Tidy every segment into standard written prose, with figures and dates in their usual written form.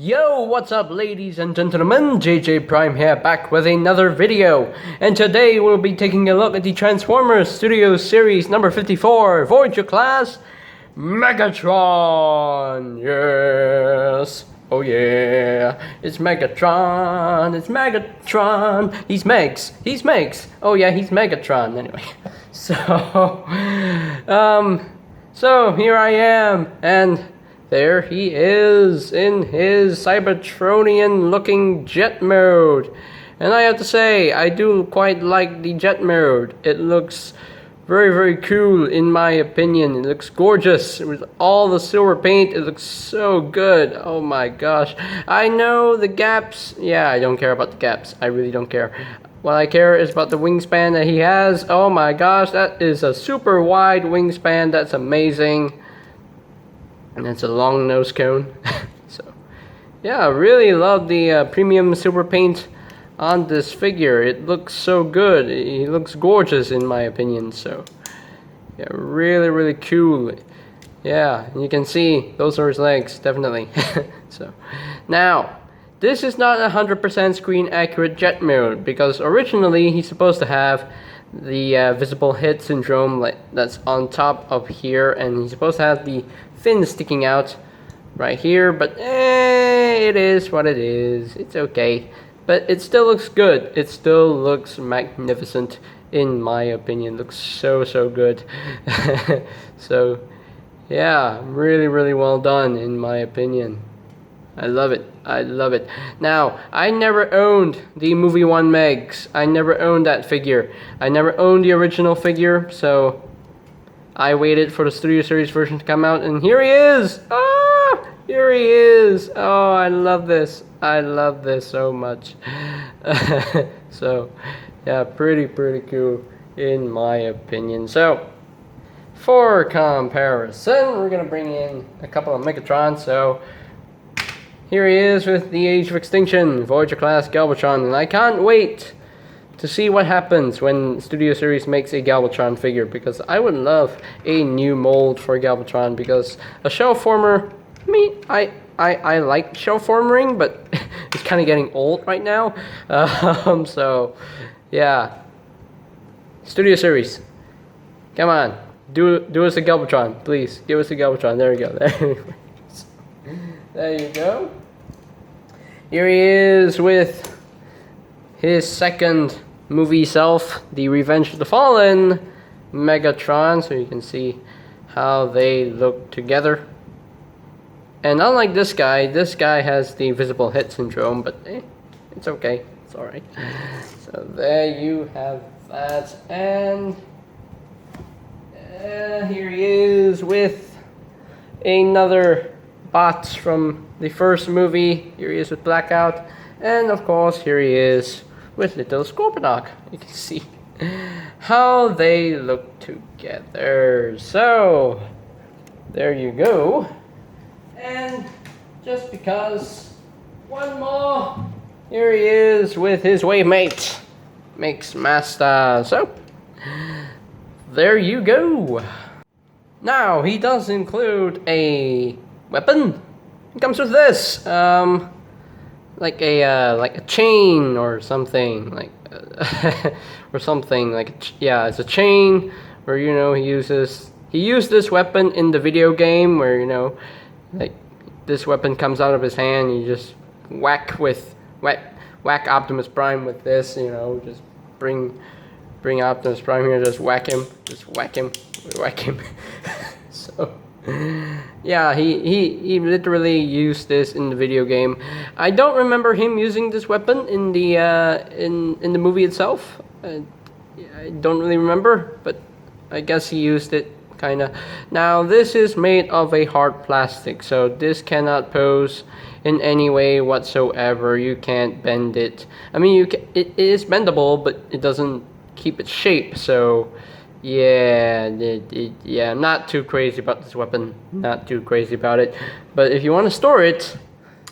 Yo, what's up ladies and gentlemen, JJ Prime here back with another video. And today we'll be taking a look at the Transformers Studios Series number 54, Voyager class, Megatron. Yes. Oh yeah, it's Megatron, it's Megatron. He's Megs. Oh yeah, he's Megatron anyway. So here I am, and there he is in his Cybertronian-looking jet mode. And I have to say, I do quite like the jet mode. It looks very, very cool in my opinion. It looks gorgeous. With all the silver paint, it looks so good. Oh my gosh. I know the gaps. Yeah, I don't care about the gaps. I really don't care. What I care is about the wingspan that he has. Oh my gosh, that is a super wide wingspan. That's amazing. And it's a long nose cone. So, yeah, I really love the premium silver paint on this figure. It looks so good. He looks gorgeous in my opinion. So, yeah, really, really cool. Yeah, you can see those are his legs, definitely. So, now, this is not 100% screen accurate jet mode because originally he's supposed to have the visible head syndrome that's on top of here, and he's supposed to have the fin sticking out right here, but it is what it is. It's okay, but it still looks good. It still looks magnificent in my opinion. Looks so good. So yeah, really, really well done in my opinion. I love it. I love it. Now, I never owned the movie 1 Megs. I never owned that figure. I never owned the original figure, so I waited for the Studio Series version to come out, and here he is! Ah! Here he is! Oh, I love this. I love this so much. So, yeah, pretty cool in my opinion. So, for comparison, we're gonna bring in a couple of Megatrons. So, here he is with the Age of Extinction, Voyager class Galvatron, and I can't wait to see what happens when Studio Series makes a Galvatron figure, because I would love a new mold for Galvatron, because a shell former, I like shell formering, but it's kind of getting old right now. So, yeah. Studio Series, come on, do us a Galvatron, please. Give us a Galvatron. There we go. There you go. Here he is with his second movie self, the Revenge of the Fallen Megatron, so you can see how they look together. And unlike this guy has the visible head syndrome, but it's okay, it's alright. So there you have that, and here he is with another bot from the first movie. Here he is with Blackout, and of course here he is with little Scorponok. You can see how they look together. So there you go. And just because, one more, here he is with his wave mate, Mix Master. So there you go. Now he does include a weapon. It comes with this, like a chain or something, or something like yeah, it's a chain where he used this weapon in the video game where like this weapon comes out of his hand. You just whack Optimus Prime with this. Just bring Optimus Prime here. Just whack him. So. Yeah, he literally used this in the video game. I don't remember him using this weapon in the in the movie itself. I don't really remember, but I guess he used it kinda. Now this is made of a hard plastic, so this cannot pose in any way whatsoever. You can't bend it. I mean, it is bendable, but it doesn't keep its shape. So. Yeah, I'm not too crazy about this weapon. Not too crazy about it. But if you want to store it,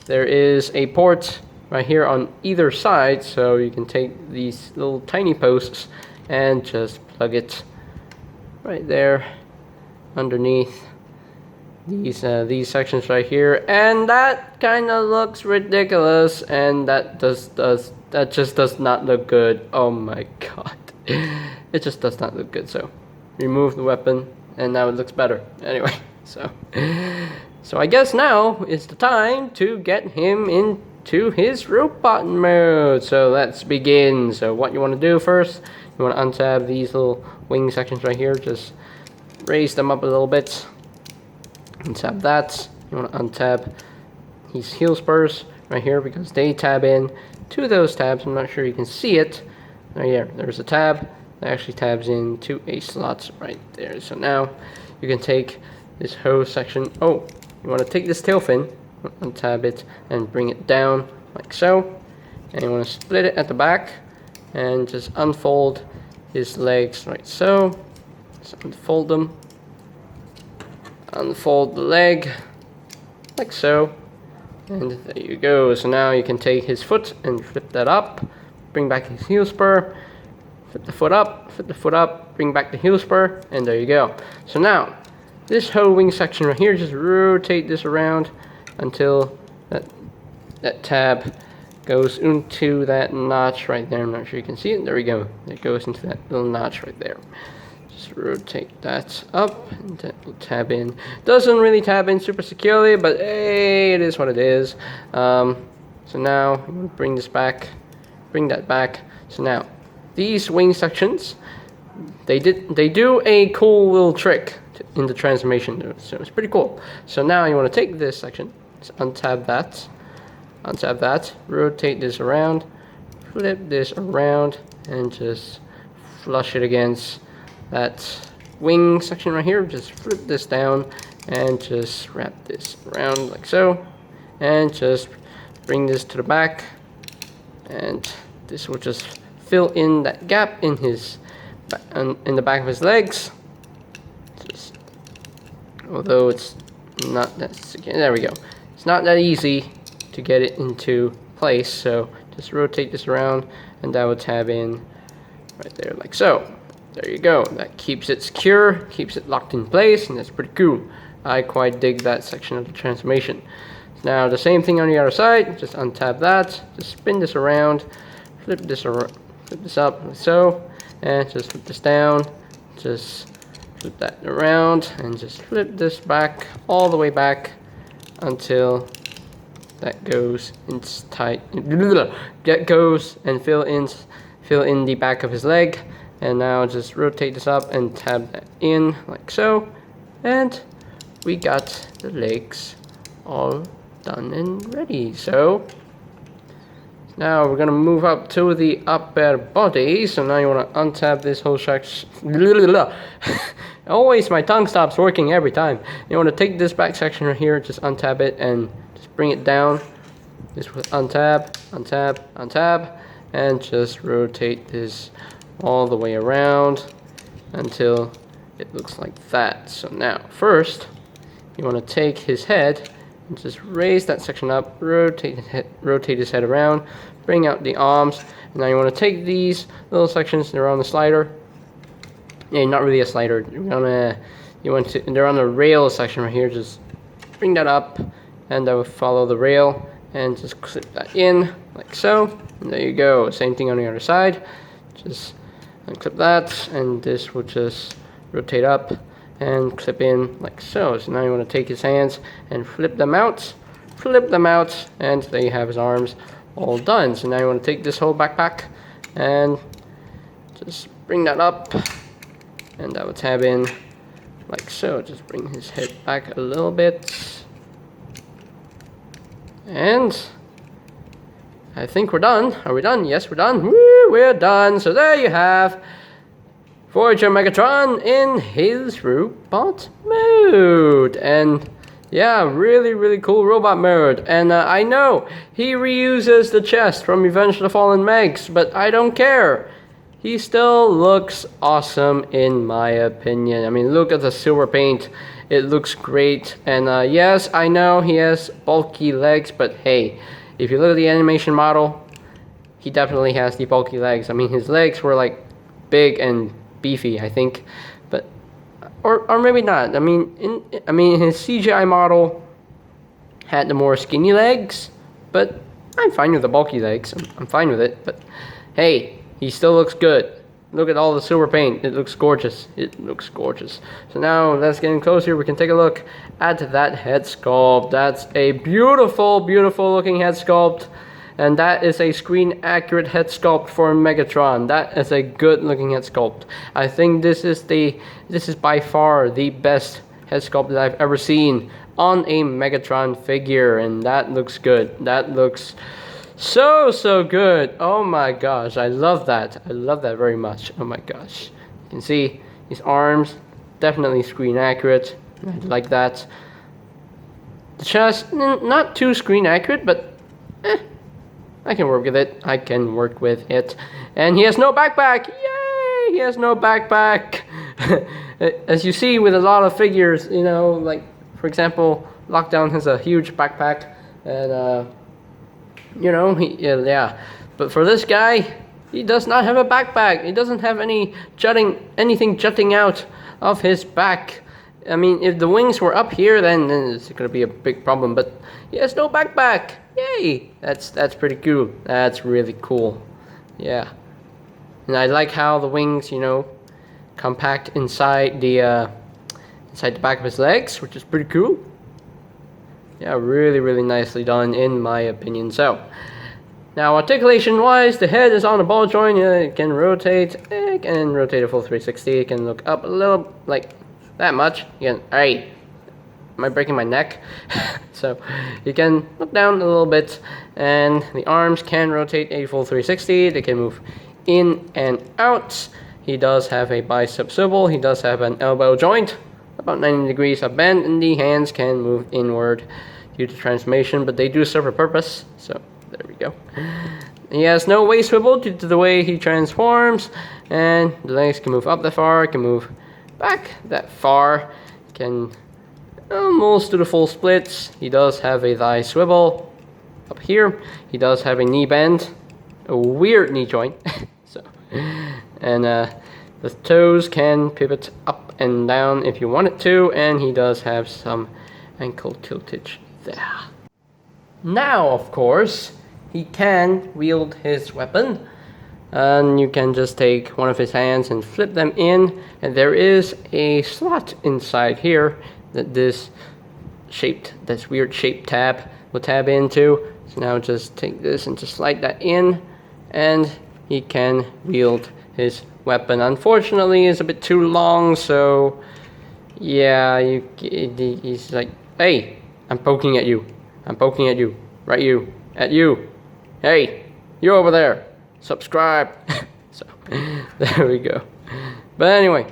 there is a port right here on either side. So you can take these little tiny posts and just plug it right there underneath these sections right here, and that kind of looks ridiculous, and that just does not look good. Oh my god, it just does not look good. So remove the weapon, and now it looks better. Anyway, so I guess now is the time to get him into his robot mode. So let's begin. So what you want to do first, you want to untab these little wing sections right here. Just raise them up a little bit. Untap that. You want to untap these heel spurs right here because they tab in to those tabs. I'm not sure you can see it. Oh yeah, there's a tab that actually tabs into a slot right there. So now you can take this hose section. Oh, you want to take this tail fin, untab it, and bring it down like so. And you want to split it at the back and just unfold his legs right so. Just unfold them. Unfold the leg like so, and there you go. So now you can take his foot and flip that up, bring back his heel spur, flip the foot up, bring back the heel spur, and there you go. So now this whole wing section right here, just rotate this around until that tab goes into that notch right there. I'm not sure you can see it. There we go. It goes into that little notch right there. Just rotate that up, and that will tab in. Doesn't really tab in super securely, but hey, it is what it is. So now bring this back, bring that back. So now these wing sections, they do a cool little trick in the transformation. So it's pretty cool. So now you want to take this section, just untab that, rotate this around, flip this around, and just flush it against that wing section right here. Just flip this down and just wrap this around like so, and just bring this to the back, and this will just fill in that gap in his in the back of his legs. Just, although it's not that, there we go. It's not that easy to get it into place, so just rotate this around, and that will tab in right there like so. There you go. That keeps it secure, keeps it locked in place, and that's pretty cool. I quite dig that section of the transformation. Now the same thing on the other side. Just untap that, just spin this around, flip this up like so, and just flip this down, just flip that around, and just flip this back all the way back until that goes in tight. That goes and fill in the back of his leg. And now just rotate this up and tab that in like so, and we got the legs all done and ready. So now we're gonna move up to the upper body. So now you want to untab this whole section. Always my tongue stops working every time. You want to take this back section right here, just untab it and just bring it down. This will untab, and just rotate this all the way around until it looks like that. So now first you want to take his head and just raise that section up, rotate his head around, bring out the arms, and now you want to take these little sections, they're on the slider. Yeah, not really a slider, they're on the rail section right here. Just bring that up, and I will follow the rail and just clip that in like so, and there you go. Same thing on the other side. Just clip that, and this will just rotate up and clip in like so. So now you want to take his hands and flip them out, and there you have his arms all done. So now you want to take this whole backpack and just bring that up, and that will tab in like so. Just bring his head back a little bit, and I think we're done. Are we done? Yes, we're done. Woo, we're done. So there you have Voyager Megatron in his robot mode. And yeah, really cool robot mode. And I know he reuses the chest from Revenge of the Fallen Megs, but I don't care. He still looks awesome in my opinion. I mean, look at the silver paint. It looks great. And yes, I know he has bulky legs, but hey, if you look at the animation model, he definitely has the bulky legs. I mean, his legs were like big and beefy, I think, but or maybe not. I mean, his CGI model had the more skinny legs, but I'm fine with the bulky legs. I'm fine with it. But hey, he still looks good. Look at all the silver paint. It looks gorgeous. It looks gorgeous. So now let's get in closer. We can take a look at that head sculpt. That's a beautiful, beautiful looking head sculpt. And that is a screen accurate head sculpt for Megatron. That is a good looking head sculpt. I think this is by far the best head sculpt that I've ever seen on a Megatron figure, and that looks good. That looks so good. Oh my gosh, I love that. I love that very much. Oh my gosh. You can see his arms, definitely screen accurate. I like that. The chest, not too screen accurate, but I can work with it. I can work with it. And he has no backpack. Yay! He has no backpack. As you see with a lot of figures, you know, like for example, Lockdown has a huge backpack, and you know, yeah. But for this guy, he does not have a backpack. He doesn't have anything jutting out of his back. I mean, if the wings were up here, then it's gonna be a big problem. But he has no backpack. Yay! That's pretty cool. That's really cool. Yeah. And I like how the wings, you know, compact inside the back of his legs, which is pretty cool. Yeah, really nicely done in my opinion. So, now articulation wise, the head is on a ball joint. It can rotate. It can rotate a full 360. It can look up a little, like that much. You can, hey, am I breaking my neck? So, you can look down a little bit, and the arms can rotate a full 360. They can move in and out. He does have a bicep swivel. He does have an elbow joint, about 90 degrees of bend, and the hands can move inward due to transformation, but they do serve a purpose. So there we go. He has no waist swivel due to the way he transforms, and the legs can move up that far, can move back that far, can almost do the full splits. He does have a thigh swivel up here. He does have a knee bend, a weird knee joint. So, and the toes can pivot up and down if you want it to, and he does have some ankle tiltage there. Now, of course, he can wield his weapon, and you can just take one of his hands and flip them in, and there is a slot inside here that this weird shaped tab will tab into. So now just take this and just slide that in, and he can wield his weapon. Unfortunately, it's a bit too long, so yeah, he's like, hey, I'm poking at you. I'm poking at you. Right, you. At you. Hey, you over there. Subscribe. So, there we go. But anyway,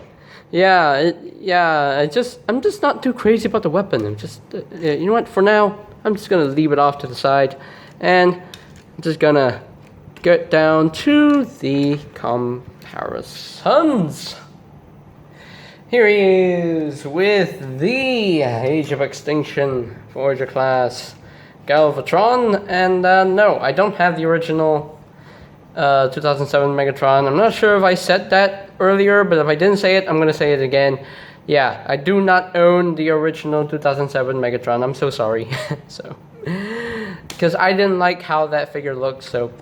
I'm just not too crazy about the weapon. I'm just, you know what, for now, I'm just gonna leave it off to the side, and I'm just gonna get down to the comparisons. Here he is with the Age of Extinction Voyager class Galvatron, and no, I don't have the original 2007 Megatron. I'm not sure if I said that earlier, but if I didn't say it, I'm gonna say it again. Yeah, I do not own the original 2007 Megatron. I'm so sorry. So, because I didn't like how that figure looked, so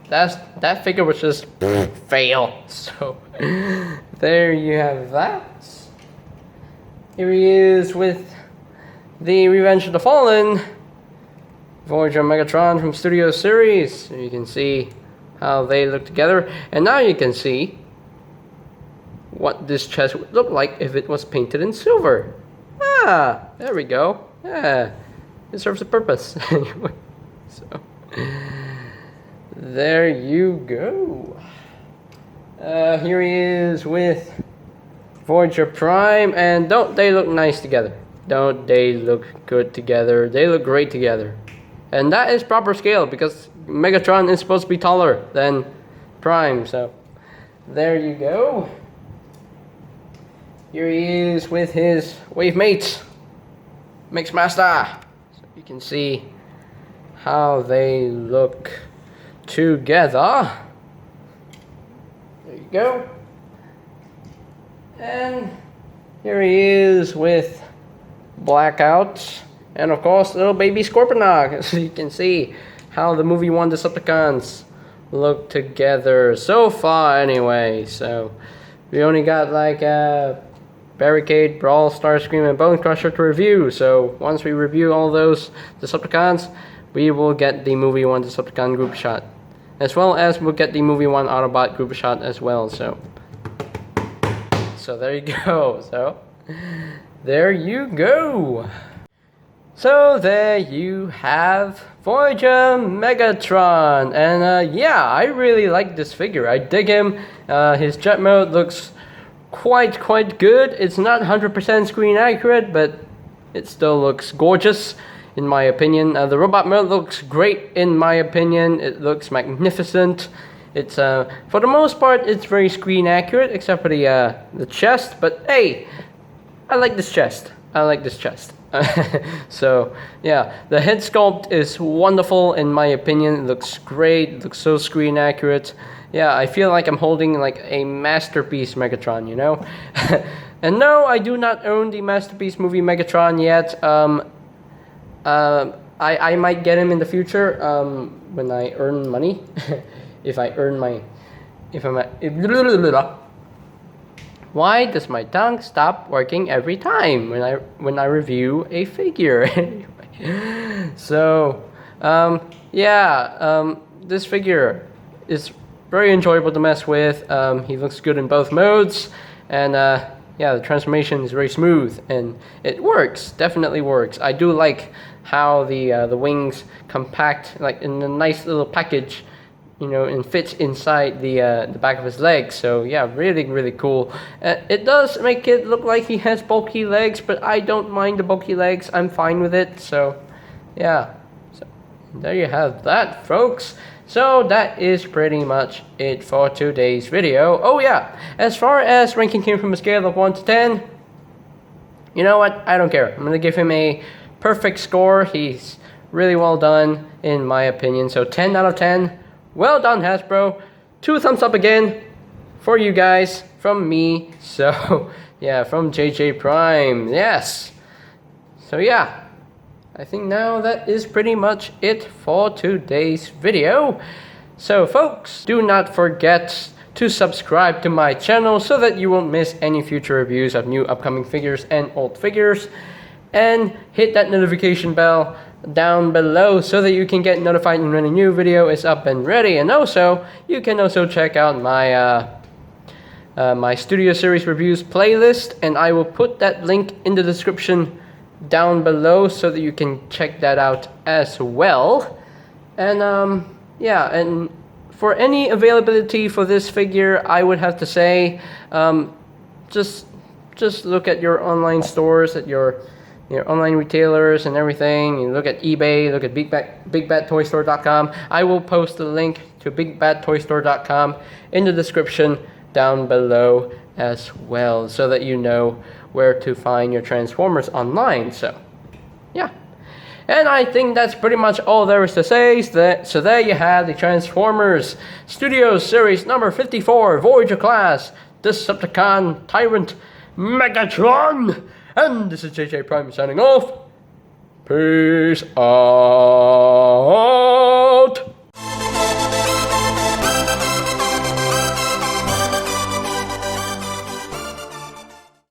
that figure was just fail. So there you have that. Here he is with the Revenge of the Fallen Voyager Megatron from Studio Series. So you can see how they look together, and now you can see what this chest would look like if it was painted in silver. Ah, there we go. Yeah, it serves a purpose. Anyway, so there you go. Here he is with Voyager Prime, and don't they look nice together? Don't they look good together? They look great together. And that is proper scale, because Megatron is supposed to be taller than Prime, so there you go. Here he is with his wave mate, Mixmaster. So you can see how they look together. There you go. And here he is with Blackout, and of course little baby Scorponok. So you can see how the movie 1 Decepticons look together so far anyway. So we only got like Barricade, Brawl, Starscream, and Bone Crusher to review. So once we review all those Decepticons, we will get the movie 1 Decepticon group shot, as well as we'll get the movie 1 Autobot group shot as well. So there you go. So there you go. So there you have Voyager Megatron, and yeah, I really like this figure. I dig him. His jet mode looks quite good. It's not 100% screen accurate, but it still looks gorgeous in my opinion. The robot mode looks great in my opinion. It looks magnificent. It's for the most part it's very screen accurate except for the chest, but hey, I like this chest. So yeah, the head sculpt is wonderful in my opinion. It looks great. It looks so screen accurate. Yeah, I feel like I'm holding like a masterpiece Megatron, you know? And no, I do not own the Masterpiece movie Megatron yet. I might get him in the future when I earn money. Why does my tongue stop working every time when I review a figure? So, yeah, this figure is very enjoyable to mess with. He looks good in both modes, and yeah, the transformation is very smooth, and it works. Definitely works. I do like how the wings compact, like in a nice little package, you know, and fits inside the back of his legs. So yeah, really cool. It does make it look like he has bulky legs, but I don't mind the bulky legs. I'm fine with it. So yeah, so there you have that, folks. So that is pretty much it for today's video. Oh yeah, as far as ranking him from a scale of 1 to 10, you know what? I don't care. I'm gonna give him a perfect score. He's really well done in my opinion. So 10 out of 10. Well done, Hasbro. 2 thumbs up again for you guys from me. So yeah, from JJ Prime. Yes. So yeah, I think now that is pretty much it for today's video. So folks, do not forget to subscribe to my channel so that you won't miss any future reviews of new upcoming figures and old figures. And hit that notification bell down below so that you can get notified when a new video is up and ready. And also, you can also check out my my Studio Series Reviews playlist, and I will put that link in the description down below so that you can check that out as well. And yeah, and for any availability for this figure, I would have to say just look at your online stores, at your online retailers and everything. You look at eBay, look at bigbadtoystore.com. I will post the link to bigbadtoystore.com in the description down below as well, so that you know where to find your Transformers online. So yeah, and I think that's pretty much all there is to say. So there you have the Transformers Studio Series number 54 Voyager class Decepticon Tyrant Megatron. And this is JJ Prime signing off. Peace out.